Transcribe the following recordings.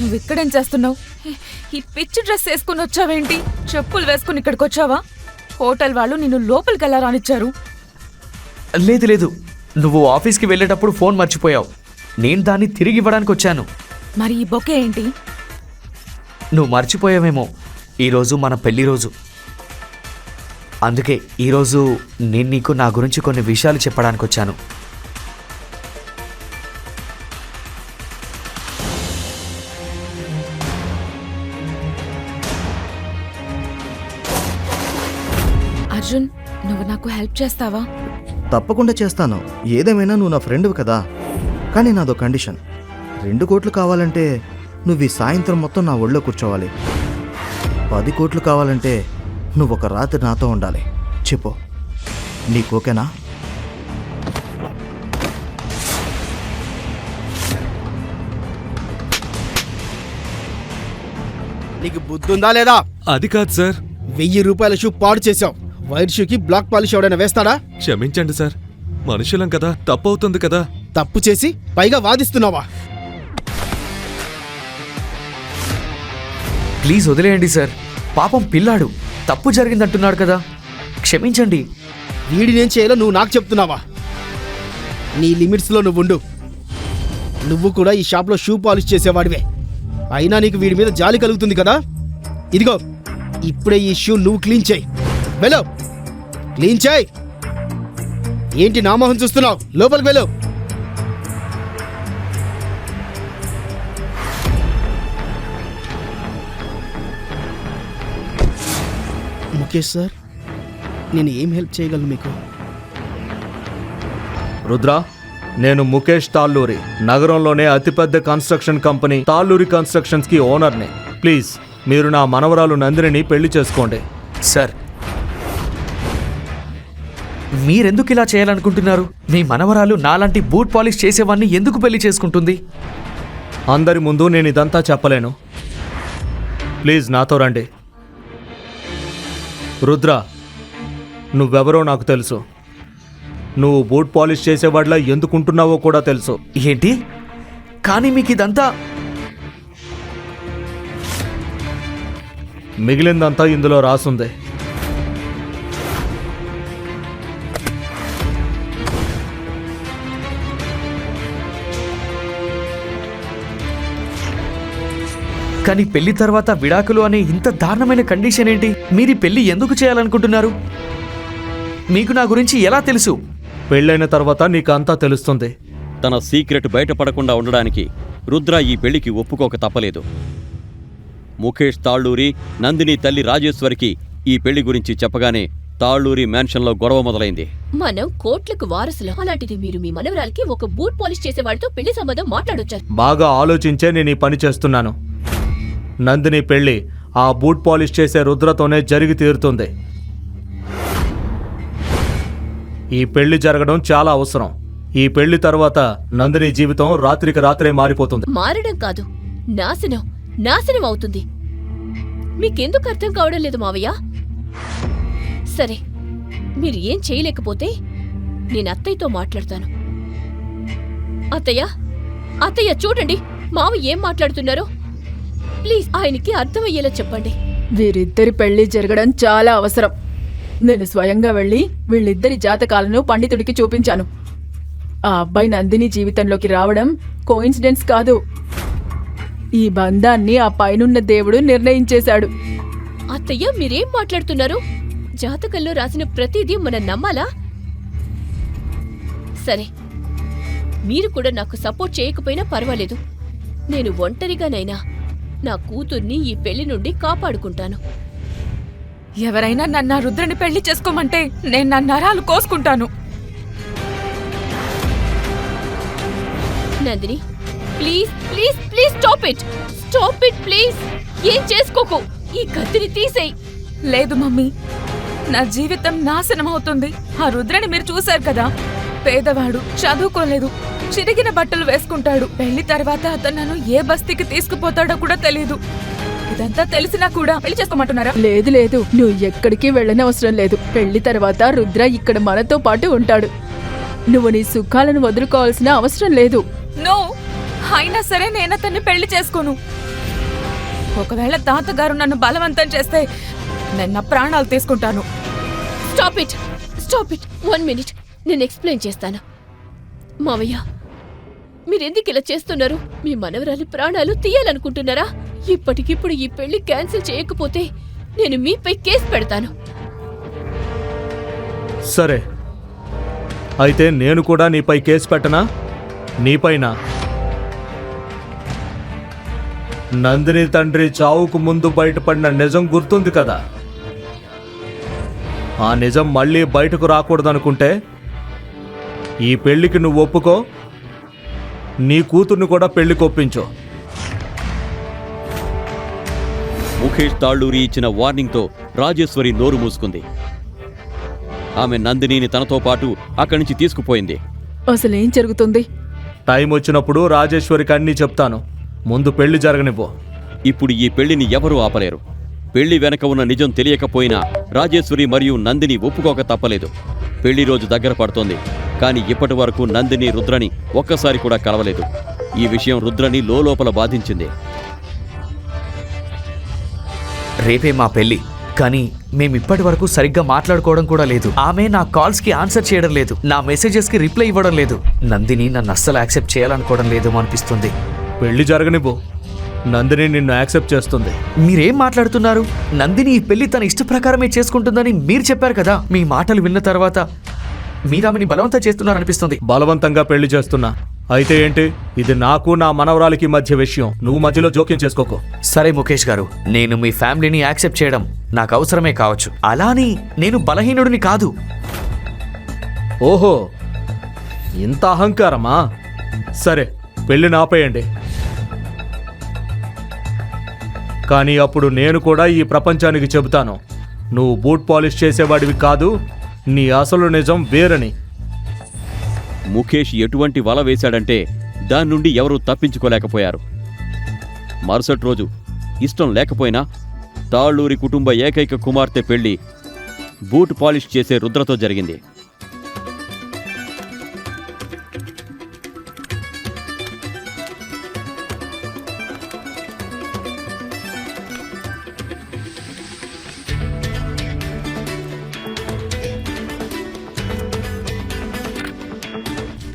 నువ్వు ఇక్కడేం చేస్తున్నావు? ఈ పిచ్చి డ్రెస్ వేసుకుని వచ్చావేంటి? చెప్పులు వేసుకుని ఇక్కడికి వచ్చావా? హోటల్ వాళ్ళు నిన్ను లోపలికి ఎలా రానిచ్చారు? లేదు లేదు, నువ్వు ఆఫీస్కి వెళ్ళేటప్పుడు ఫోన్ మర్చిపోయావు. నేను దాన్ని తిరిగి ఇవ్వడానికి వచ్చాను. మరి ఈ బొకే ఏంటి? నువ్వు మర్చిపోయావేమో, ఈరోజు మన పెళ్లి రోజు. అందుకే ఈరోజు నేను నీకు నా గురించి కొన్ని విషయాలు చెప్పడానికి వచ్చాను. అర్జున్, నువ్వు నాకు హెల్ప్ చేస్తావా? తప్పకుండా చేస్తాను. ఏదేమైనా నువ్వు నా ఫ్రెండ్వి కదా. కానీ నాదో కండిషన్. 2 కోట్లు కావాలంటే నువ్వు ఈ సాయంత్రం మొత్తం నా ఒళ్ళో కూర్చోవాలి. 10 కోట్లు కావాలంటే నువ్వు ఒక రాత్రి నాతో ఉండాలి. చెప్పు, నీకు ఓకేనా? నీకు బుద్ధి ఉందా లేదా? అది కాదు సార్. 1000 రూపాయల షూ పాడు చేశావు. వైర్ షూకి బ్లాక్ పాలిష్ ఎవడైనా వేస్తాడా? క్షమించండి సార్, మనుషులం కదా, తప్పు అవుతుంది కదా. తప్పు చేసి పైగా వాదిస్తున్నావా? ప్లీజ్ వదిలేయండి సార్. పాపం పిల్లాడు, తప్పు జరిగిందంటున్నాడు కదా, క్షమించండి. వీడినేం చేయాలో నువ్వు నాకు చెప్తున్నావా? నీ లిమిట్స్లో నువ్వు ఉండు. నువ్వు కూడా ఈ షాప్లో షూ పాలిష్ చేసేవాడివే. అయినా నీకు వీడి మీద జాలి కలుగుతుంది కదా. ఇదిగో, ఇప్పుడే ఈ షూ నువ్వు క్లీన్ చేయి. వెళ్ళు, క్లీన్ చేయి. ఏంటి నా మొహం చూస్తున్నావు? లోపలికి వెళ్ళు. ముఖేష్ సార్, నేను ఏం హెల్ప్ చేయగలను మీకు? రుద్ర, నేను ముఖేష్ తాళ్ళూరి, నగరంలోనే అతిపెద్ద కన్స్ట్రక్షన్ కంపెనీ తాళ్ళూరి కన్స్ట్రక్షన్స్కి ఓనర్ని. ప్లీజ్ మీరు నా మనవరాలు నందినిని పెళ్లి చేసుకోండి. సార్, మీరెందుకు ఇలా చేయాలనుకుంటున్నారు? మీ మనవరాలు నాలాంటి బూట్ పాలిష్ చేసేవాడిని ఎందుకు పెళ్లి చేసుకుంటుంది? అందరి ముందు నేను ఇదంతా చెప్పలేను. ప్లీజ్ నాతో రండి. రుద్ర, నువ్వెవరో నాకు తెలుసు. నువ్వు బూట్ పాలిష్ చేసేవాడిలా ఎందుకుంటున్నావో కూడా తెలుసు. ఏంటి? కానీ మీకు ఇదంతా మిగిలిందంతా ఇందులో రాసుంది. కానీ పెళ్లి తర్వాత విడాకులు అనే ఇంత దారుణమైన కండిషన్ ఏంటి? మీరు పెళ్లి ఎందుకు చేయాలనుకుంటున్నారు? మీకు నా గురించి ఎలా తెలుసు? పెళ్ళైన తర్వాత నీకు అంతా తెలుస్తుంది. తన సీక్రెట్ బయటపడకుండా ఉండడానికి రుద్ర ఈ పెళ్లికి ఒప్పుకోక తప్పలేదు. ముఖేష్ తాళ్ళూరి నందిని తల్లి రాజేశ్వరికి ఈ పెళ్లి గురించి చెప్పగానే తాళ్ళూరి మ్యాన్షన్లో గొడవ మొదలైంది. మనం కోట్లకు వారసులు. అలాంటిది మీరు మీ మనవరాలకి ఒక బూట్ పాలిష్ చేసేవాడితో పెళ్లి సంబంధం మాట్లాడొచ్చారు. బాగా ఆలోచించే నేను ఈ పని చేస్తున్నాను. నందిని పెళ్లి ఆ బూట్ పాలిష్ చేసే రుద్రతోనే జరిగి తీరుతుంది. ఈ పెళ్లి జరగడం చాలా అవసరం. ఈ పెళ్లి తర్వాత నందిని జీవితం రాత్రికి రాత్రే మారిపోతుంది. మారడం కాదు, నాశనం నాశనం అవుతుంది. మీకెందుకు అర్థం కావడం లేదు మావయ్య? సరే, మీరు ఏం చేయలేకపోతే నేను అత్తయ్యతో మాట్లాడతాను. అత్తయ్య, అత్తయ్య చూడండి, మావ ఏం మాట్లాడుతున్నారో. ప్లీజ్ ఆయనకి అర్థమయ్యేలా చెప్పండి. వీరిద్దరి పెళ్లి జరగడం చాలా అవసరం. నేను స్వయంగా వెళ్ళి వీళ్ళిద్దరి జాతకాలను పండితుడికి చూపించాను. ఆ అబ్బాయి నందిని జీవితంలోకి రావడం కోయిన్సిడెన్స్ కాదు. ఈ బంధాన్ని ఆ పైనున్న దేవుడు నిర్ణయించేశాడు. అత్తయ్య, మీరేం మాట్లాడుతున్నారు? జాతకంలో రాసిన ప్రతిదీ మనం నమ్మాలా? సరే, మీరు కూడా నాకు సపోర్ట్ చేయకపోయినా పర్వాలేదు. నేను ఒంటరిగానైనా నా కూతుర్ని ఈ పెళ్లి నుండి కాపాడుకుంటాను. ఎవరైనా నన్ను రుద్రని పెళ్లి చేసుకోమంటే నేను నా నరాలు కోసుకుంటాను. Nandini, please please please stop it. Stop it please. ఏం చేసుకోకు. ఈ కత్తిని తీసేయ్. లేదు మమ్మీ, నా జీవితం నాశనం అవుతుంది. ఆ రుద్రని మీరు చూశారు కదా, పేదవాడు, చదువుకోలేదు, చిరిగిన బట్టలు వేసుకుంటాడు. పెళ్లి తర్వాత అతను నన్ను ఏ బస్తీకి తీసుకుపోతాడో కూడా తెలీదు. ఇదంతా తెలిసినా కూడా పెళ్లి చేసుకోమంటున్నారా? లేదు లేదు, నువ్వు ఎక్కడికి వెళ్ళనవసరం లేదు. పెళ్లి తర్వాత రుద్ర ఇక్కడ మనతో పాటు ఉంటాడు. నువ్వు నీ సుఖాలను వదులుకోవాల్సిన అవసరం లేదు. నో, అయినా సరే నేను అతన్ని పెళ్లి చేసుకోను. ఒకవేళ తాతగారు నన్ను బలవంతం చేస్తే నేను నా ప్రాణాలు తీసుకుంటాను. Stop it, stop it. 1 minute, నేను ఎక్స్ప్లెయిన్ చేస్తాను. మావయ్య, మీరెందుకు ఇలా చేస్తున్నారు? మీ మనవరాలి ప్రాణాలు తీయాలనుకుంటున్నారా? ఇప్పటికిప్పుడు ఈ పెళ్లి క్యాన్సిల్ చేయకపోతే నేను మీపై కేసు పెడతాను. సరే, అయితే నేను కూడా నీపై కేసు పెట్టనా? నీపైన నందిని తండ్రి చావుకు ముందు బయటపడిన నిజం గుర్తుంది కదా? ఆ నిజం మళ్ళీ బయటకు రాకూడదనుకుంటే ఈ పెళ్లికి నువ్వు ఒప్పుకో, నీ కూతుర్ని కూడా పెళ్లికి ఒప్పించు. ముఖేష్ తాళ్ళూరి ఇచ్చిన వార్నింగ్తో రాజేశ్వరి నోరు మూసుకుంది. ఆమె నందినిని తనతో పాటు అక్కడి నుంచి తీసుకుపోయింది. అసలేం జరుగుతుంది? టైం వచ్చినప్పుడు రాజేశ్వరికి అన్నీ చెప్తాను. ముందు పెళ్లి జరగనివ్వు. ఇప్పుడు ఈ పెళ్లిని ఎవరూ ఆపలేరు. పెళ్లి వెనక ఉన్న నిజం తెలియకపోయినా రాజేశ్వరి మరియు నందిని ఒప్పుకోక తప్పలేదు. పెళ్లి రోజు దగ్గర పడుతోంది. కానీ ఇప్పటి వరకు నందిని రుద్రని ఒక్కసారి కూడా కలవలేదు. ఈ విషయం రుద్రని లోపల బాధించింది. రేపే మా పెళ్లి, కానీ మేమిప్పటి వరకు సరిగ్గా మాట్లాడుకోవడం కూడా లేదు. ఆమె నా కాల్స్కి ఆన్సర్ చేయడం లేదు, నా మెసేజెస్కి రిప్లై ఇవ్వడం లేదు. నందిని నన్ను అస్సలు యాక్సెప్ట్ చేయాలనుకోవడం లేదు అనిపిస్తుంది. పెళ్లి జరగనివ్వు, నందిని నిన్ను యాక్సెప్ట్ చేస్తుంది. మీరేం మాట్లాడుతున్నారు? నందిని ఈ పెళ్లి తన ఇష్ట ప్రకారమే చేసుకుంటుందని మీరు చెప్పారు కదా. మీ మాటలు విన్న తర్వాత మీరు ఆమెని బలవంతం చేస్తున్నారనిపిస్తుంది. బలవంతంగా పెళ్లి చేస్తున్నా. అయితే ఏంటి? ఇది నాకు నా మనవరాలికి మధ్య విషయం. నువ్వు మధ్యలో జోక్యం చేసుకోకు. సరే ముఖేష్ గారు, నేను మీ ఫ్యామిలీని యాక్సెప్ట్ చేయడం నాకు అవసరమే కావచ్చు. అలాని నేను బలహీనుడిని కాదు. ఓహో, ఇంత అహంకారమా? సరే, పెళ్లిని ఆపేయండి. కానీ అప్పుడు నేను కూడా ఈ ప్రపంచానికి చెబుతాను, నువ్వు బూట్ పాలిష్ చేసేవాడివి కాదు, నీ అసలు నిజం వేరని. ముఖేష్ ఎటువంటి వల వేశాడంటే దాని నుండి ఎవరూ తప్పించుకోలేకపోయారు. మరుసటి రోజు ఇష్టం లేకపోయినా తాళ్ళూరి కుటుంబ ఏకైక కుమార్తె పెళ్లి బూట్ పాలిష్ చేసే రుద్రతో జరిగింది.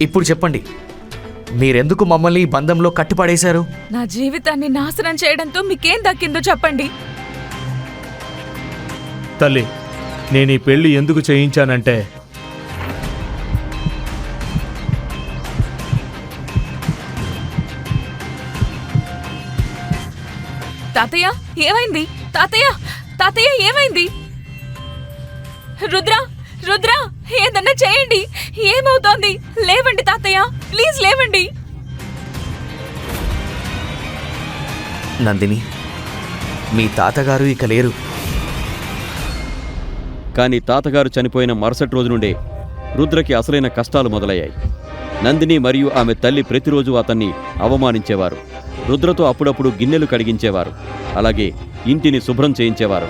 ఇప్పుడు చెప్పండి, మీరెందుకు మమ్మల్ని ఈ బంధంలో కట్టిపడేశారు? నా జీవితాన్ని నాశనం చేయడంతో మీకేం దక్కిందో చెప్పండి. తల్లి, నేను ఈ పెళ్లి ఎందుకు చేయించానంటే తాతయ్య ఏమైంది? తాతయ్య, తాతయ్య ఏమైంది? రుద్ర, రుద్ర, ఏదన్నా చేయండి. ఏమవుతోంది? లేవండి తాతయ్య, ప్లీజ్ లేవండి. నందిని, మీ తాతగారు ఇక లేరు. కానీ తాతగారు చనిపోయిన మరుసటి రోజు నుండే రుద్రకి అసలైన కష్టాలు మొదలయ్యాయి. నందిని మరియు ఆమె తల్లి ప్రతిరోజు అతన్ని అవమానించేవారు. రుద్రతో అప్పుడప్పుడు గిన్నెలు కడిగించేవారు, అలాగే ఇంటిని శుభ్రం చేయించేవారు.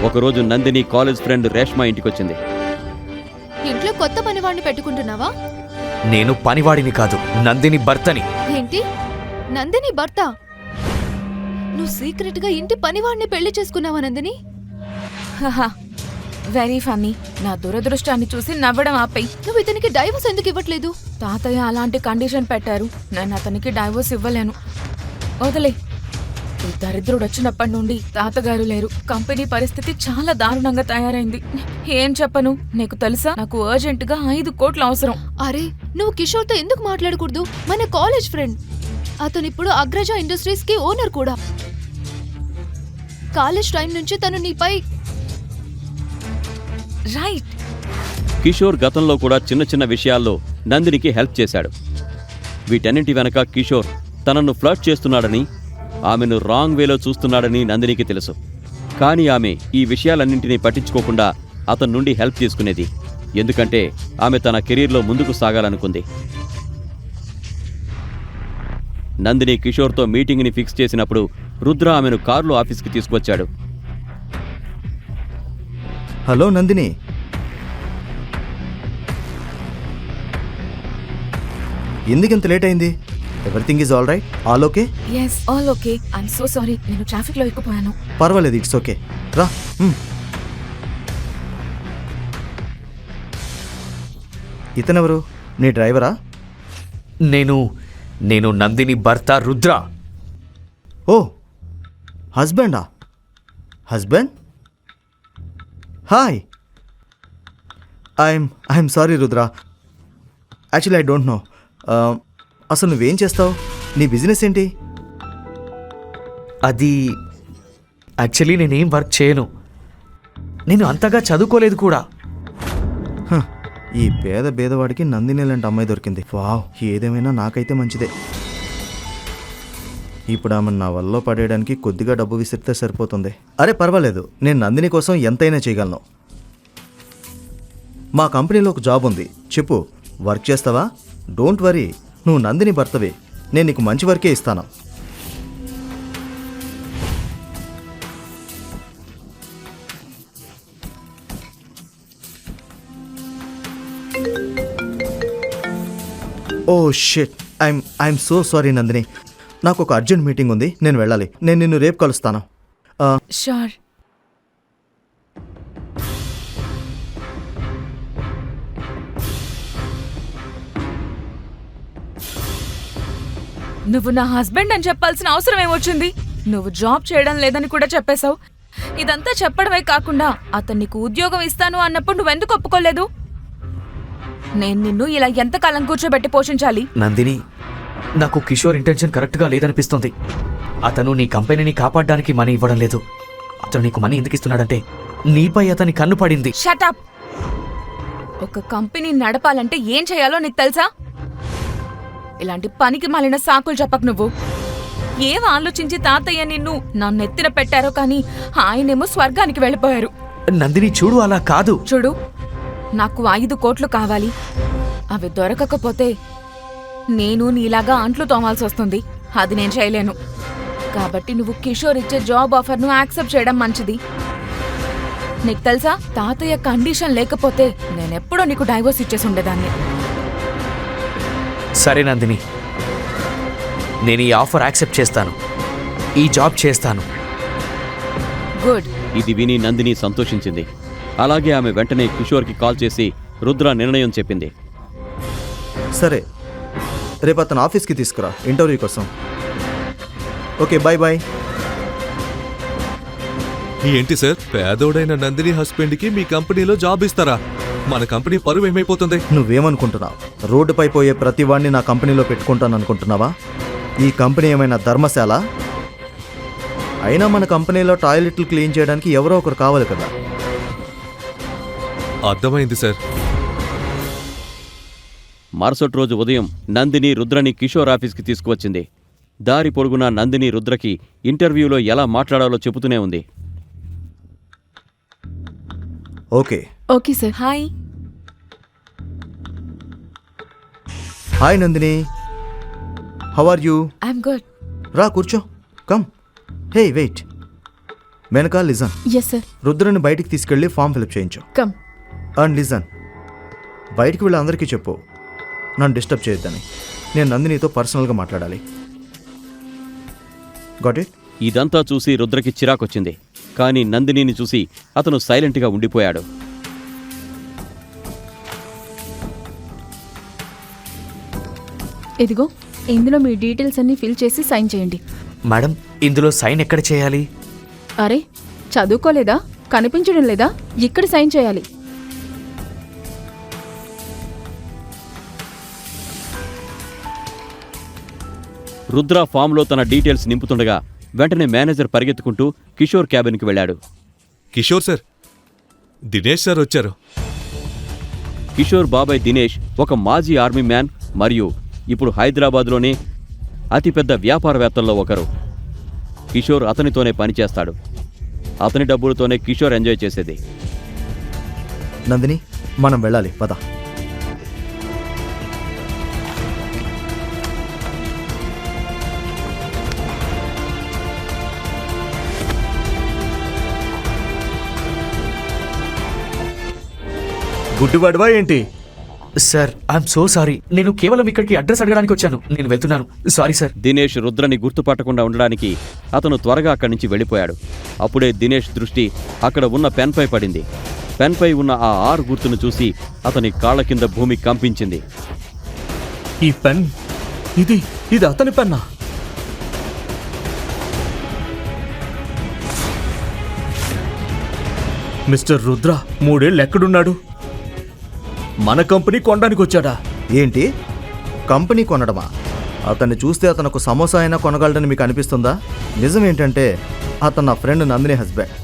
ఒకరోజు నందిని కాలేజ్ ఫ్రెండ్ రేష్మా ఇంటికొచ్చింది. ఇంట్లో కొత్త పనివాడిని పెట్టుకుంటున్నావా? నేను పనివాడిని కాదు, నందిని భర్తని. ఏంటి? నందిని భర్త? నువ్వు సీక్రెట్ గా ఇంటి పనివాడిని పెళ్లి చేసుకున్నావా నందిని? Very funny. నా దురదృష్టాన్ని చూసి నవ్వడం ఆపై. నువ్వు ఇతనికి డైవోర్స్ ఎందుకు ఇవ్వట్లేదు? తాతయ్య అలాంటి కండిషన్ పెట్టారు. నేను అతనికి డైవోర్స్ ఇవ్వలేను. వదిలే. ఈ దరిద్రుడు వచ్చినప్పటి నుండి తాతగారు లేరు. కంపెనీ పరిస్థితి చాలా దారుణంగా తయారైంది. ఏం చెప్పను? నీకు తెలుసా, నాకు అర్జెంట్ గా 5 కోట్లు అవసరం. అరే, నువ్వు కిషోర్తో ఎందుకు మాట్లాడకూడదు? మన కాలేజ్ ఫ్రెండ్. అతను ఇప్పుడు అగ్రజ ఇండస్ట్రీస్ కి ఓనర్ కూడా. కాలేజ్ టైం నుంచి తను నీపై రైట్. కిషోర్ గతంలో కూడా చిన్న చిన్న విషయాల్లో నందినికి హెల్ప్ చేశాడు. వీటన్నింటి వెనక కిషోర్ తనను ఫ్లర్ట్ చేస్తున్నాడని, ఆమెను రాంగ్ వేలో చూస్తున్నాడని నందినికి తెలుసు. కానీ ఆమె ఈ విషయాలన్నింటినీ పట్టించుకోకుండా అతని నుండి హెల్ప్ తీసుకునేది. ఎందుకంటే ఆమె తన కెరీర్లో ముందుకు సాగాలనుకుంది. నందిని కిషోర్తో మీటింగ్ని ఫిక్స్ చేసినప్పుడు రుద్ర ఆమెను కారులో ఆఫీస్కి తీసుకొచ్చాడు. హలో నందిని, ఎందుకింత లేట్ అయింది? Everything is all right? All okay? Yes all okay. I'm so sorry, నేను ట్రాఫిక్ లో ఇరుక్కుపోయాను. పర్వాలేదు, ఇట్స్ ఓకే. రా. ఇతనెవరు? నీ డ్రైవరా? నేను నందిని భర్త రుద్ర. ఓ, హస్బెండా? Husband? Hi. I'm sorry Rudra, actually I don't know. అసలు నువ్వేం చేస్తావు? నీ బిజినెస్ ఏంటి? అది యాక్చువల్లీ నేనేం వర్క్ చేయను. నేను అంతగా చదువుకోలేదు కూడా. హ, ఈ పేదవాడికి నందిని లాంటి అమ్మాయి దొరికింది. వావ్, ఏదేమైనా నాకైతే మంచిదే. ఇప్పుడు ఆమె నా వల్ల పడేయడానికి కొద్దిగా డబ్బు విసిరితే సరిపోతుంది. అరే పర్వాలేదు, నేను నందిని కోసం ఎంతైనా చేయగలను. మా కంపెనీలో ఒక జాబ్ ఉంది, చెప్పు, వర్క్ చేస్తావా? డోంట్ వరీ, నువ్వు నందిని భర్తవే, నేను నీకు మంచి వర్కే ఇస్తాను. Oh shit, I'm so sorry Nandini, నాకు ఒక అర్జెంట్ మీటింగ్ ఉంది, నేను వెళ్ళాలి. నేను నిన్ను రేపు కలుస్తాను. షూర్. నువ్వు నా హస్బెండ్ అని చెప్పాల్సిన అవసరం ఏమొచ్చింది? నువ్వు జాబ్ చేయడం లేదని కూడా చెప్పేశావు. ఇదంతా చెప్పడమే కాకుండా అతను నీకు ఉద్యోగం ఇస్తాను అన్నప్పుడు నువ్వెందుకు ఒప్పుకోలేదు? నేను నిన్ను ఇలా ఎంతకాలం కూర్చోబెట్టి పోషించాలి? నందిని, నాకు కిషోర్ ఇంటెన్షన్ కరెక్ట్గా లేదనిపిస్తుంది. అతను నీ కంపెనీని కాపాడడానికి మనీ ఇవ్వడం లేదు. అతను నీకు మనీ ఎందుకు ఇస్తున్నాడంటే నీపై అతని కన్ను పడింది. Shut up. ఒక కంపెనీ నడపాలంటే ఏం చేయాలో నీకు తెలుసా? ఇలాంటి పనికి మాలిన సాకులు చెప్పకు నువ్వు. ఏం ఆలోచించి తాతయ్య నిన్ను నా నెత్తిన పెట్టారో కానీ ఆయనేమో స్వర్గానికి వెళ్ళిపోయారు. నందిని చూడు, అలా కాదు. చూడు, నాకు 5 కోట్లు కావాలి. అవి దొరకకపోతే నేను నీలాగా అంట్లు తోమాల్సి వస్తుంది. అది నేను చేయలేను. కాబట్టి నువ్వు కిషోర్ ఇచ్చే జాబ్ ఆఫర్ను యాక్సెప్ట్ చేయడం మంచిది. నీకు తెలుసా, తాతయ్య కండిషన్ లేకపోతే నేనెప్పుడో నీకు డైవోర్స్ ఇచ్చేసి ఉండేదాన్ని. సరే నందిని, నేను ఈ ఆఫర్ యాక్సెప్ట్ చేస్తాను. ఈ జాబ్ చేస్తాను. గుడ్. ఇది విని నందిని సంతోషించింది. అలాగే ఆమె వెంటనే కిషోర్కి కాల్ చేసి రుద్ర నిర్ణయం చెప్పింది. సరే, రేపు అతను ఆఫీస్కి తీసుకురా ఇంటర్వ్యూ కోసం. Okay, bye bye. ఏంటి సార్, పేదోడైన నందిని హస్బెండ్కి మీ కంపెనీలో జాబ్ ఇస్తారా? మన కంపెనీ పరువు ఏమైపోతుంది? నువ్వేమనుకుంటున్నావు? రోడ్డుపై పోయే ప్రతి వాడిని నా కంపెనీలో పెట్టుకుంటాను అనుకుంటున్నావా? ఈ కంపెనీ ఏమైనా ధర్మశాల? అయినా మన కంపెనీలో టాయిలెట్లు క్లీన్ చేయడానికి ఎవరో ఒకరు కావాలి కదా. అర్థమైంది సార్. మరుసటి రోజు ఉదయం నందిని రుద్రని కిషోర్ ఆఫీస్కి తీసుకువచ్చింది. దారి పొడుగునా నందిని రుద్రకి ఇంటర్వ్యూలో ఎలా మాట్లాడాలో చెబుతూనే ఉంది. Okay. Okay sir. Hi. Hi Nandini, how are you? I'm good. రా కూర్చో, కమ్. హే వెయిట్, వెనక లిజన్. Yes sir. రుద్రని బయటికి తీసుకెళ్ళి ఫామ్ ఫిలప్ చేయించు. కమ్. అండ్ లిజన్, బయటికి వెళ్ళి అందరికీ చెప్పు నన్ను డిస్టర్బ్ చేయొద్దని. నేను నందినితో పర్సనల్గా మాట్లాడాలి. Got it? ఇదంతా చూసి రుద్రకి చిరాకొచ్చింది. కానీ నందినిని చూసి అతను సైలెంట్గా ఉండిపోయాడు. ఇదిగో, ఇందులో మీ డీటెయిల్స్ అన్ని ఫిల్ చేసి సైన్ చేయండి. మేడం, ఇందులో సైన్ ఎక్కడ చేయాలి? అరే, చదువుకోలేదా? కనిపించడం లేదా? ఇక్కడ సైన్ చేయాలి. రుద్ర ఫామ్లో తన డీటెయిల్స్ నింపుతుండగా వెంటనే మేనేజర్ పరిగెత్తుకుంటూ కిషోర్ క్యాబిన్కి వెళ్ళాడు. కిషోర్ సార్, దినేష్ సార్ వచ్చారు. కిషోర్ బాబాయ్ దినేష్ ఒక మాజీ ఆర్మీ మ్యాన్ మరియు ఇప్పుడు హైదరాబాద్లోనే అతిపెద్ద వ్యాపారవేత్తల్లో ఒకరు. కిషోర్ అతనితోనే పనిచేస్తాడు. అతని డబ్బులతోనే కిషోర్ ఎంజాయ్ చేసేది. నందిని, మనం వెళ్ళాలి, పద. గుడ్డివాడివా ఏంటి? Sir I'm so sorry. నేను కేవలం ఇక్కడికి అడ్రస్ అడగడానికి వచ్చాను. నేను వెళ్తున్నాను. Sorry sir. దినేష్ రుద్రని గుర్తుపట్టకుండా ఉండడానికి అతను త్వరగా అక్కడి నుంచి వెళ్ళిపోయాడు. అప్పుడే దినేష్ దృష్టి అక్కడ ఉన్న పెన్పై పడింది. పెన్పై ఉన్న ఆ 6 గుర్తును చూసి అతని కాళ్ల కింద భూమి కంపించింది. ఈ పెన్ ఇది అతని పెన్నా? మిస్టర్ రుద్ర 3 ఏళ్ళు ఎక్కడున్నాడు? మన కంపెనీ కొనడానికి వచ్చాడా? ఏంటి కంపెనీ కొనడమా? అతన్ని చూస్తే అతనికి సమోసా అయినా కొనగలడని మీకు అనిపిస్తుందా? నిజం ఏంటంటే అతను నా ఫ్రెండ్ నందిని హస్బెండ్.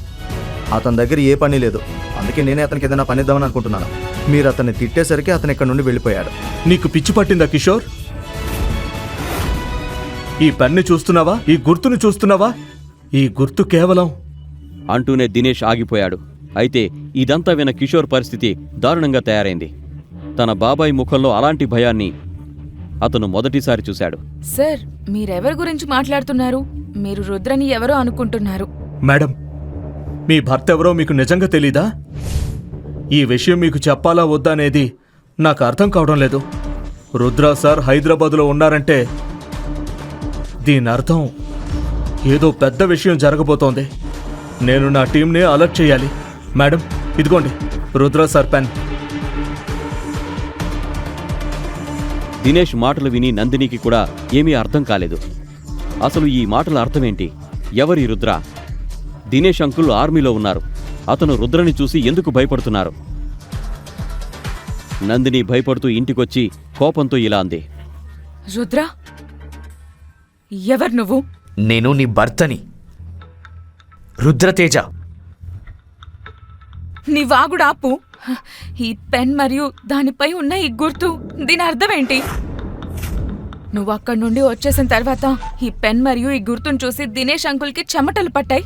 అతని దగ్గర ఏ పని లేదు, అందుకే నేనే అతనికి ఏదైనా పని ఇద్దామని అనుకుంటున్నాను. మీరు అతన్ని తిట్టేసరికి అతను ఇక్కడ నుండి వెళ్ళిపోయాడు. నీకు పిచ్చి పట్టిందా కిషోర్? ఈ పెన్ని చూస్తున్నావా? ఈ గుర్తును చూస్తున్నావా? ఈ గుర్తు కేవలం... అంటూనే దినేష్ ఆగిపోయాడు. అయితే ఇదంతా విన కిషోర్ పరిస్థితి దారుణంగా తయారైంది. తన బాబాయ్ ముఖంలో అలాంటి భయాన్ని అతను మొదటిసారి చూశాడు. సార్, మీరెవరి గురించి మాట్లాడుతున్నారు? మీరు రుద్రని ఎవరో అనుకుంటున్నారు. మేడం, మీ భర్త ఎవరో మీకు నిజంగా తెలీదా? ఈ విషయం మీకు చెప్పాలా వద్దా అనేది నాకు అర్థం కావడం లేదు. రుద్ర సార్ హైదరాబాదులో ఉన్నారంటే దీని అర్థం ఏదో పెద్ద విషయం జరగబోతోంది. నేను నా టీంని అలర్ట్ చేయాలి. మేడం, ఇదిగోండి రుద్ర సార్ పెన్. దినేష్ మాటలు విని నందినికి కూడా ఏమీ అర్థం కాలేదు. అసలు ఈ మాటల అర్థమేంటి? ఎవరి రుద్ర? దినేష్ అంకుల్ ఆర్మీలో ఉన్నారు. అతను రుద్రని చూసి ఎందుకు భయపడుతున్నారు? నందిని భయపడుతూ ఇంటికొచ్చి కోపంతో ఇలా అంది. రుద్ర, ఎవరు నువ్వు? నేను నీ భర్తని, రుద్రతేజ. నీ వాగుడాపు. ఈ పెన్ మరియు దానిపై ఉన్న ఈ గుర్తు, దీని అర్థమేంటి? నువ్వు అక్కడి నుండి వచ్చేసిన తర్వాత ఈ పెన్ మరియు ఈ గుర్తును చూసి దినేష్ అంకుల్కి చెమటలు పట్టాయి.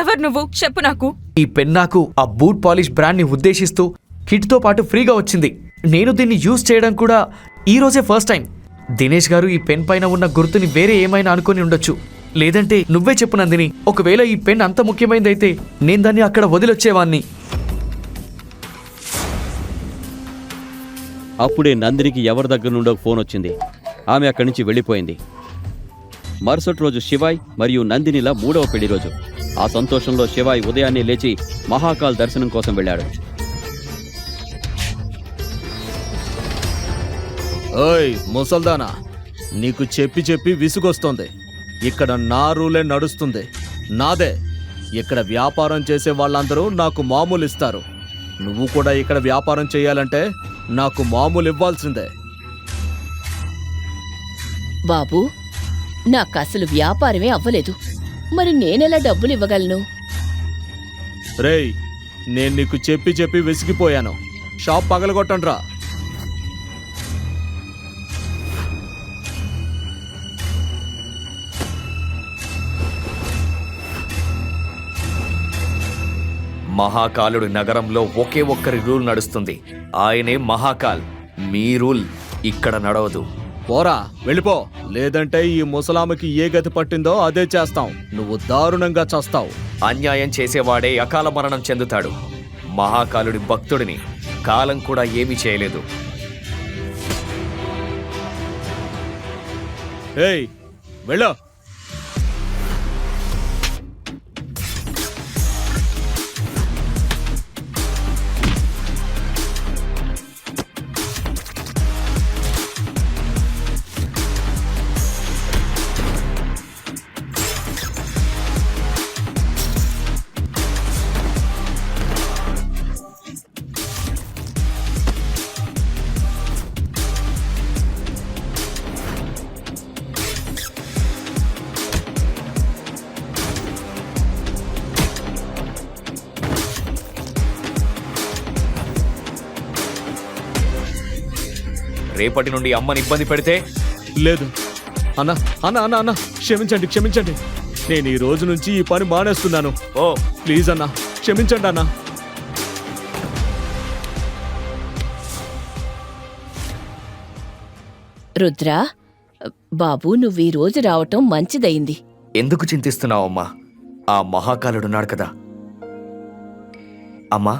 ఎవరు నువ్వు? చెప్పు నాకు. ఈ పెన్ నాకు ఆ బూట్ పాలిష్ బ్రాండ్ని ఉద్దేశిస్తూ కిట్తో పాటు ఫ్రీగా వచ్చింది. నేను దీన్ని యూజ్ చేయడం కూడా ఈ రోజే ఫస్ట్ టైం. దినేష్ గారు ఈ పెన్ పైన ఉన్న గుర్తుని వేరే ఏమైనా అనుకుని ఉండొచ్చు. లేదంటే నువ్వే చెప్పు నందిని, ఒకవేళ ఈ పెన్ అంత ముఖ్యమైనదైతే నేను దాన్ని అక్కడ వదిలొచ్చేవాణ్ణి. అప్పుడే నందినికి ఎవరి దగ్గర నుండో ఫోన్ వచ్చింది. ఆమె అక్కడి నుంచి వెళ్ళిపోయింది. మరుసటి రోజు శివాయ్ మరియు నందినిల 3వ పెళ్లి రోజు. ఆ సంతోషంలో శివాయ్ ఉదయాన్నే లేచి మహాకాల్ దర్శనం కోసం వెళ్ళాడు. ఓయ్ ముసల్దానా, నీకు చెప్పి చెప్పి విసుగొస్తోంది. ఇక్కడ నా రూలే నడుస్తుంది, నాదే. ఇక్కడ వ్యాపారం చేసే వాళ్ళందరూ నాకు మామూలు ఇస్తారు. నువ్వు కూడా ఇక్కడ వ్యాపారం చేయాలంటే నాకు మామూలు ఇవ్వాల్సిందే. బాబూ, నాకు అసలు వ్యాపారమే అవ్వలేదు. మరి నేనెలా డబ్బులు ఇవ్వగలను? రేయ్, నేను నీకు చెప్పి చెప్పి విసిగిపోయాను. షాప్ పగలగొట్టండ్రా. మహాకాలుడి నగరంలో ఒకే ఒక్కరి రూల్ నడుస్తుంది. ఆయనే మహాకాల్. మీ రూల్ ఇక్కడ నడవదు. పోరా, వెళ్ళిపో. లేదంటే ఈ ముసలామకి ఏ గతి పట్టిందో అదే చేస్తాం. నువ్వు దారుణంగా చస్తావు. అన్యాయం చేసేవాడే అకాల మరణం చెందుతాడు. మహాకాలుడి భక్తుడిని కాలం కూడా ఏమీ చేయలేదు. ఏయ్, వెళ్ళు. రేపటి నుండి అమ్మని ఇబ్బంది పెడితే లేదు. అన్నా అన్నా అన్నా అన్నా క్షమించండి, క్షమించండి. నేను ఈ రోజు నుంచి ఈ పని మానేస్తున్నాను. ఓ ప్లీజ్ అన్నా, క్షమించండి అన్నా. రుద్రా, బాబూ, నువ్వు ఈ రోజు రావటం మంచిదయింది. ఎందుకు చింతిస్తున్నావమ్మా? ఆ మహాకాలుడున్నాడు కదా. అమ్మా,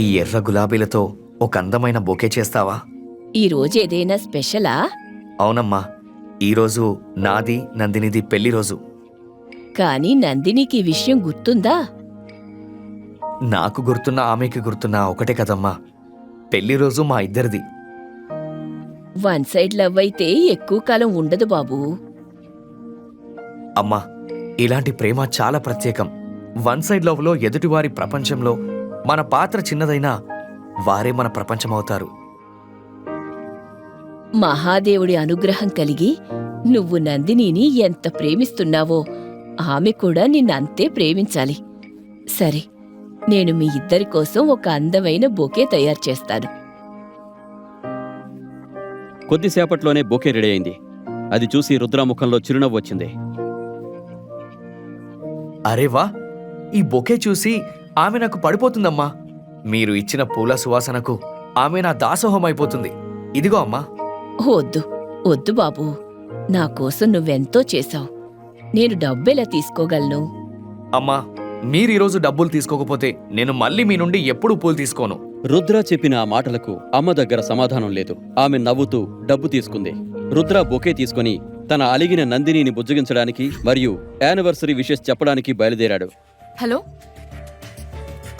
ఈ ఎర్ర గులాబీలతో ఒక అందమైన బొకే చేస్తావా? ఈ రోజు ఏదైనా స్పెషలా? అవునమ్మా, ఈరోజు నాది నందినిది పెళ్లి రోజు. కానీ నందినికి ఈ విషయం గుర్తుందా? నాకు గుర్తున్నా ఆమెకి గుర్తున్నా ఒకటే కదమ్మా. పెళ్లి రోజు మా ఇద్దరిది. వన్ సైడ్ లవ్ అయితే ఎక్కువ కాలం ఉండదు బాబూ. అమ్మా, ఇలాంటి ప్రేమ చాలా ప్రత్యేకం. వన్ సైడ్ లవ్లో ఎదుటివారి ప్రపంచంలో మన పాత్ర చిన్నదైనా వారే మన ప్రపంచమవుతారు. మహాదేవుడి అనుగ్రహం కలిగి నువ్వు నందినిని ఎంత ప్రేమిస్తున్నావో ఆమె కూడా నిన్నంతే ప్రేమించాలి. సరే, నేను మీ ఇద్దరి కోసం ఒక అందమైన బొకే తయారు చేస్తాను. కొద్దిసేపట్లోనే బొకే రెడీ అయింది. అది చూసి రుద్ర ముఖంలో చిరునవ్వు వచ్చింది. అరే వా, ఈ బొకే చూసి ఆమె నాకు పడిపోతుందమ్మా. మీరు ఇచ్చిన పూల సువాసనకు ఆమె నా దాసోహం అయిపోతుంది. ఇదిగో అమ్మా. వద్దు వద్దు బాబూ, నా కోసం నువ్వెంతో చేశావు. నేను డబ్బెలా తీసుకోగలను? అమ్మా, మీరు ఈరోజు డబ్బులు తీసుకోకపోతే నేను మళ్ళీ మీ నుండి ఎప్పుడూ పూలు తీసుకోను. రుద్ర చెప్పిన ఆ మాటలకు అమ్మ దగ్గర సమాధానం లేదు. ఆమె నవ్వుతూ డబ్బు తీసుకుంది. రుద్ర బొకే తీసుకుని తన అలిగిన నందినిని బుజ్జగించడానికి మరియు యానివర్సరీ విషెస్ చెప్పడానికి బయలుదేరాడు. హలో,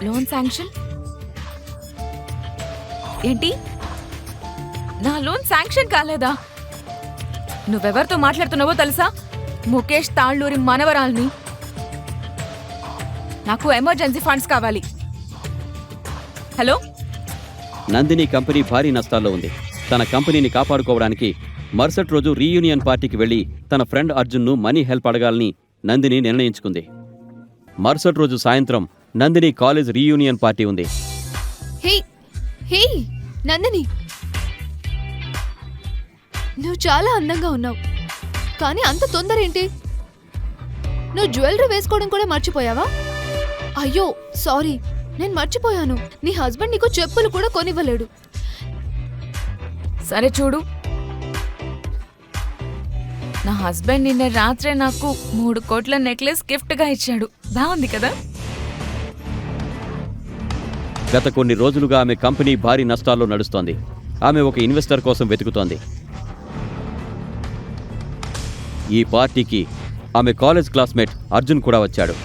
లోన్ శాంక్షన్ ఏంటి? నా లోన్ శాంక్షన్ కాలేదా? నువ్వెవరితో మాట్లాడుతున్నావో తెలుసా? ముఖేష్ తాళ్ళూరి మనవరాల్ని. నాకు ఎమర్జెన్సీ ఫండ్స్ కావాలి. హలో, నందిని కంపెనీ భారీ నష్టాల్లో ఉంది. తన కంపెనీని కాపాడుకోవడానికి మరుసటి రోజు రీయూనియన్ పార్టీకి వెళ్లి తన ఫ్రెండ్ అర్జున్ను మనీ హెల్ప్ అడగాలని నందిని నిర్ణయించుకుంది. మరుసటి రోజు సాయంత్రం నందిని కాలేజ్ రీయూనియన్ పార్టీ ఉంది. హే హే నందిని, నువ్వు చాలా అందంగా ఉన్నావు, కానీ అంత తొందర ఏంటి? నువ్వు జ్యువెలరీ వేసుకోవడం కూడా మర్చిపోయావా? అయ్యో సారీ, నేను మర్చిపోయాను. నీ హస్బెండ్ నీకు చెప్పులు కూడా కొనివ్వలేడు. సరే చూడు, నా హస్బెండ్ నిన్న రాత్రే నాకు 3 కోట్ల నెక్లెస్ గిఫ్ట్ గా ఇచ్చాడు. బాగుంది కదా? గత కొన్ని రోజులుగా ఆమె కంపెనీ భారీ నష్టాల్లో నడుస్తోంది. ఆమె ఒక ఇన్వెస్టర్ కోసం వెతుకుతోంది. ఈ పార్టీకి ఆమె కాలేజ్ క్లాస్మేట్ అర్జున్ కూడా వచ్చాడు.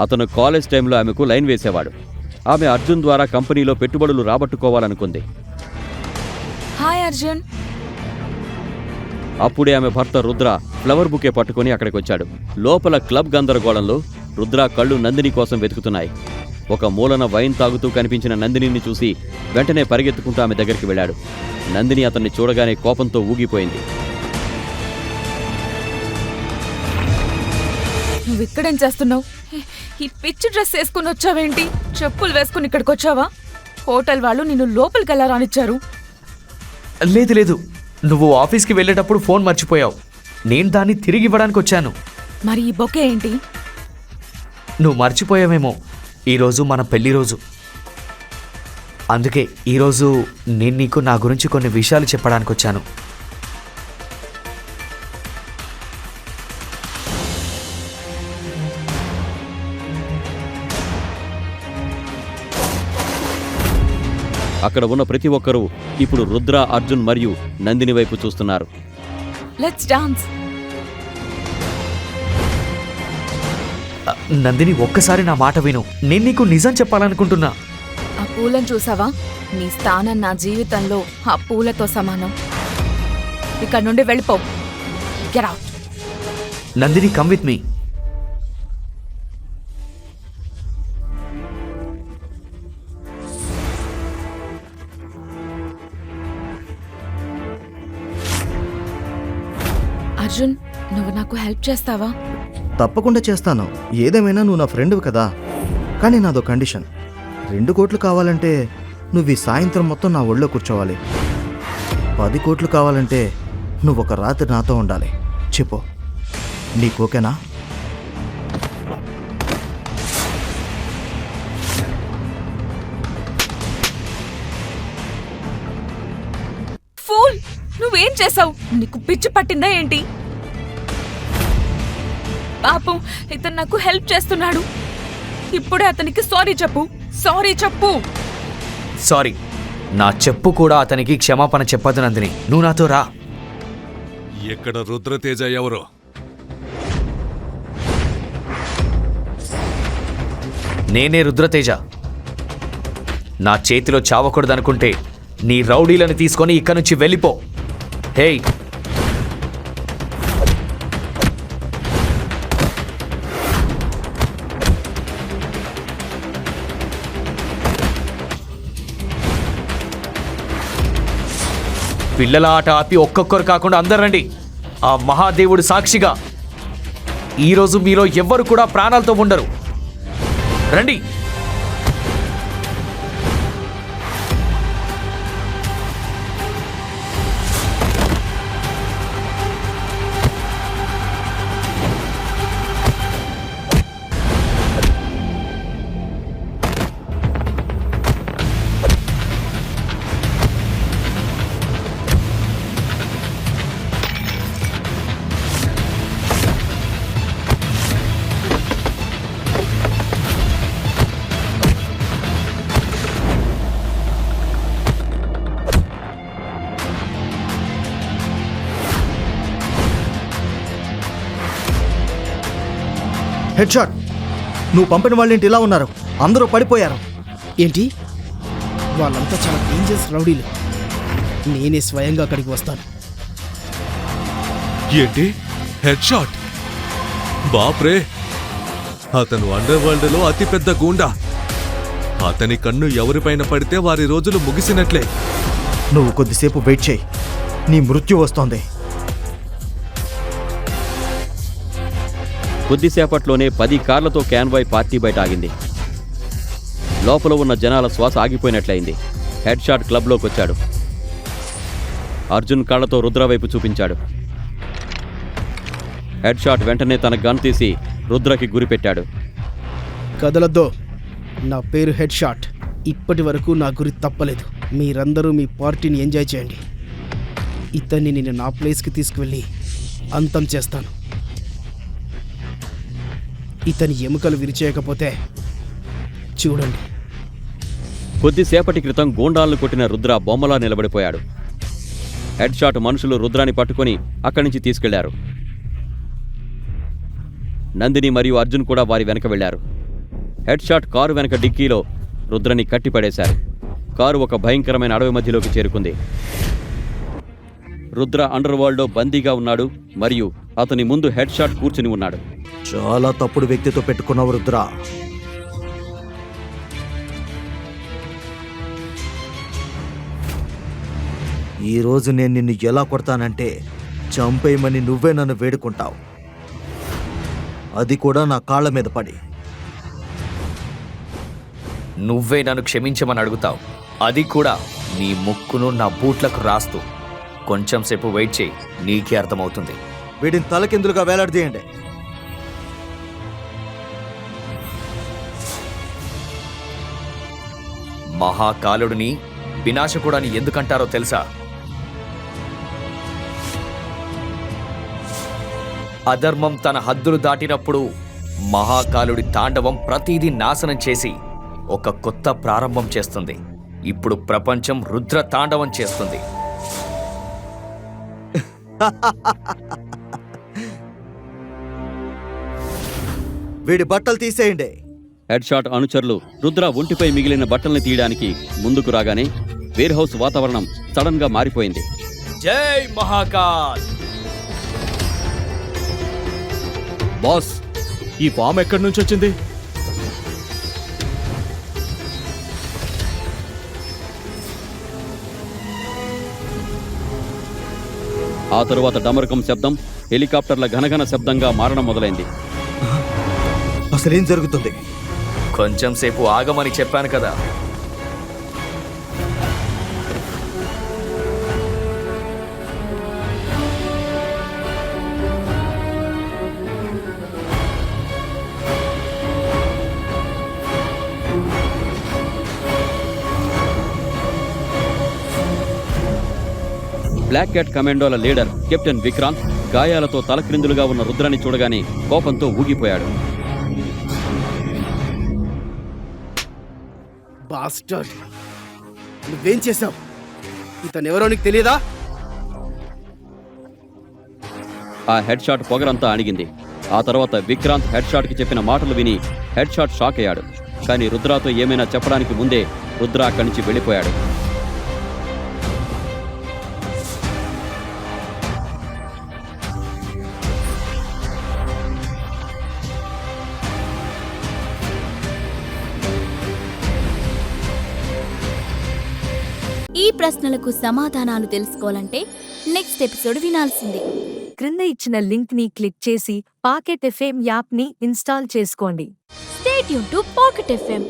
అతను కాలేజ్ టైంలో ఆమెకు లైన్ వేసేవాడు. ఆమె అర్జున్ ద్వారా కంపెనీలో పెట్టుబడులు రాబట్టుకోవాలనుకుంది. హాయ్ అర్జున్. అప్పుడే ఆమె భర్త రుద్ర ఫ్లవర్ బుకే పట్టుకుని అక్కడికి వచ్చాడు. లోపల క్లబ్ గందరగోళంలో రుద్ర కళ్ళు నందిని కోసం వెతుకుతున్నాయి. ఒక మూలన వైన్ తాగుతూ కనిపించిన నందినిని చూసి వెంటనే పరిగెత్తుకుంటూ ఆమె దగ్గరికి వెళ్ళాడు. నందిని అతన్ని చూడగానే కోపంతో ఊగిపోయింది. నువ్వు ఇక్కడేం చేస్తున్నావు? ఈ పిచ్చి డ్రెస్ వేసుకుని వచ్చావేంటి? చెప్పులు వేసుకుని ఇక్కడికి వచ్చావా? హోటల్ వాళ్ళు నిన్ను లోపలికి ఎలా రానిచ్చారు? లేదు లేదు, నువ్వు ఆఫీస్కి వెళ్ళేటప్పుడు ఫోన్ మర్చిపోయావు. నేను దాన్ని తిరిగి ఇవ్వడానికి వచ్చాను. మరి ఈ బొకే ఏంటి? నువ్వు మర్చిపోయావేమో, ఈరోజు మన పెళ్లి రోజు. అందుకే ఈరోజు నేను నీకు నా గురించి కొన్ని విషయాలు చెప్పడానికి వచ్చాను. అక్కడ ఉన్న ప్రతి ఒక్కరూ ఇప్పుడు రుద్ర, అర్జున్ మరియు నందిని వైపు చూస్తున్నారు. Let's dance. నందిని, ఒక్కసారి నా మాట విను. నేను నీకు నిజం చెప్పాలనుకుంటున్నా. ఆ పూలను చూసావా? నీ స్థానం నా జీవితంలో ఆ పూలతో సమానం. ఇక్కడ నుండి వెళ్ళిపో. Get out. Nandini, come with me. Arjun, నువ్వు నాకు హెల్ప్ చేస్తావా? తప్పకుండా చేస్తాను. ఏదేమైనా నువ్వు నా ఫ్రెండ్వి కదా. కానీ నాదో కండిషన్. 2 కోట్లు కావాలంటే నువ్వు ఈ సాయంత్రం మొత్తం నా ఒళ్ళో కూర్చోవాలి. 10 కోట్లు కావాలంటే నువ్వు ఒక రాత్రి నాతో ఉండాలి. చెప్పు, నీకు ఓకేనా? ఫూల్, నువ్వేం చేసావు? నీకు పిచ్చి పట్టిందా ఏంటి? పాపం, ఇతను నాకు హెల్ప్ చేస్తున్నాడు. ఇప్పుడే అతనికి సారీ చెప్పు. సారీ చెప్పు. సారీ, నా చెప్పు కూడా అతనికి క్షమాపణ చెప్పదు నందిని. నువ్వు నాతో రా. ఇక్కడ రుద్రతేజ ఎవరు? నేనే రుద్రతేజ. నా చేతిలో చావకూడదనుకుంటే నీ రౌడీలను తీసుకొని ఇక్కడి నుంచి వెళ్ళిపో. హేయ్, పిల్లల ఆట ఆపి ఒక్కొక్కరు కాకుండా అందరు రండి. ఆ మహాదేవుడు సాక్షిగా ఈరోజు మీలో ఎవ్వరు కూడా ప్రాణాలతో ఉండరు. రండి. Head shot. నువ్వు పంపిన వాళ్ళేంటి ఇలా ఉన్నారు? అందరూ పడిపోయారు. ఏంటి? వాళ్ళంతా చాలా డేంజరస్ రౌడీలు. నేనే స్వయంగా అక్కడికి వస్తాను. ఏంటి? Head shot? బాప్రే, అతను అండర్ వరల్డ్ లో అతిపెద్ద గూండా. అతని కన్ను ఎవరిపైన పడితే వారి రోజులు ముగిసినట్లే. నువ్వు కొద్దిసేపు వెయిట్ చేయి, నీ మృత్యు వస్తోంది. కొద్దిసేపట్లోనే 10 కార్లతో క్యాన్వాయ్ పార్టీ బయట ఆగింది. లోపల ఉన్న జనాల శ్వాస ఆగిపోయినట్లయింది. హెడ్ షాట్ క్లబ్లోకి వచ్చాడు. అర్జున్ కాళ్లతో రుద్ర వైపు చూపించాడు. హెడ్ షాట్ వెంటనే తన గన్ తీసి రుద్రకి గురిపెట్టాడు. కదలద్దో, నా పేరు హెడ్ షాట్. ఇప్పటి వరకు నా గురి తప్పలేదు. మీరందరూ మీ పార్టీని ఎంజాయ్ చేయండి. ఇతన్ని నేను నా ప్లేస్కి తీసుకువెళ్ళి అంతం చేస్తాను. ఇతని ఎముకలు విరిచేయకపోతే చూడండి. కొద్దిసేపటి క్రితం గూండాలను కొట్టిన రుద్ర బొమ్మలా నిలబడిపోయాడు. హెడ్ షాట్ మనుషులు రుద్రాని పట్టుకొని అక్కడి నుంచి తీసుకెళ్లారు. నందిని మరియు అర్జున్ కూడా వారి వెనక వెళ్లారు. హెడ్ షాట్ కారు వెనక డిక్కీలో రుద్రని కట్టిపడేశారు. కారు ఒక భయంకరమైన అడవి మధ్యలోకి చేరుకుంది. రుద్ర అండర్ వరల్డ్లో బందీగా ఉన్నాడు మరియు అతని ముందు హెడ్ షాట్ కూర్చుని ఉన్నాడు. చాలా తప్పుడు వ్యక్తితో పెట్టుకున్నావు రుద్ర. ఈరోజు నేను నిన్ను ఎలా కొడతానంటే చంపేయమని నువ్వే నన్ను వేడుకుంటావు, అది కూడా నా కాళ్ళ మీద పడి. నువ్వే నన్ను క్షమించమని అడుగుతావు, అది కూడా నీ ముక్కును నా బూట్లకు రాస్తూ. కొంచెం సేపు వెయిట్ చేయి, నీకే అర్థమవుతుంది. వీడిని తలకిందులుగా వేలాడదీయండి. మహాకాలుడిని వినాశకుడని ఎందుకంటారో తెలుసా? అధర్మం తన హద్దులు దాటినప్పుడు మహాకాలుడి తాండవం ప్రతిదీ నాశనం చేసి ఒక కొత్త ప్రారంభం చేస్తుంది. ఇప్పుడు ప్రపంచం రుద్ర తాండవం చేస్తుంది. వీడి బట్టలు తీసేయండి. హెడ్ షాట్ అనుచరులు రుద్ర ఒంటిపై మిగిలిన బట్టల్ని తీయడానికి ముందుకు రాగానే వేర్ హౌస్ వాతావరణం సడన్ గా మారిపోయింది. జై మహాకాల్! బాస్, ఈ బాంబు ఎక్కడి నుంచి వచ్చింది? ఆ తరువాత డమరకం శబ్దం హెలికాప్టర్ల ఘనఘన శబ్దంగా మారడం మొదలైంది. అసలేం జరుగుతుంది? కొంచెం సేపు ఆగమని చెప్పాను కదా. బ్లాక్ క్యాట్ కమాండోల లీడర్ కెప్టెన్ విక్రాంత్ గాయాలతో తలక్రిందులుగా ఉన్న రుద్రాన్ని చూడగానే కోపంతో ఊగిపోయాడు. బాస్టర్డ్, నువ్వేం చేశావు? ఇతను ఎవరో నీకు తెలియదా? ఆ హెడ్ షాట్ పొగరంతా అణిగింది. ఆ తర్వాత విక్రాంత్ హెడ్ షాట్కి చెప్పిన మాటలు విని హెడ్ షాట్ షాక్ అయ్యాడు. కానీ రుద్రాతో ఏమైనా చెప్పడానికి ముందే రుద్ర అక్కడి నుంచి వెళ్ళిపోయాడు. ఈ ప్రశ్నలకు సమాధానాలు తెలుసుకోవాలంటే నెక్స్ట్ ఎపిసోడ్ వినాల్సిందే. క్రింద ఇచ్చిన లింక్ ని క్లిక్ చేసి పాకెట్ ఎఫ్ఎం యాప్ ని ఇన్స్టాల్ చేసుకోండి. Stay tuned to Pocket FM.